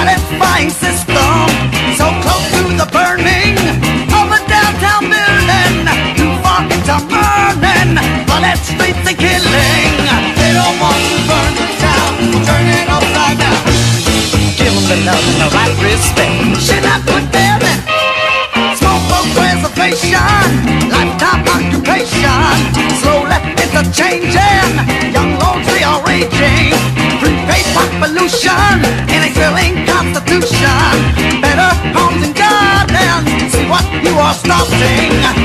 satisfying system, so close to the burning of a downtown building, too far into burning, flooded streets and killing. They don't want to burn the town, turn it upside down. Give them the love and the right respect. Should not put them in smoke for preservation, lifetime occupation. Slowly it's a changing, young lords we are raging. Prepaid pollution in a killing constitution. Better homes and gardens, see what you are starting.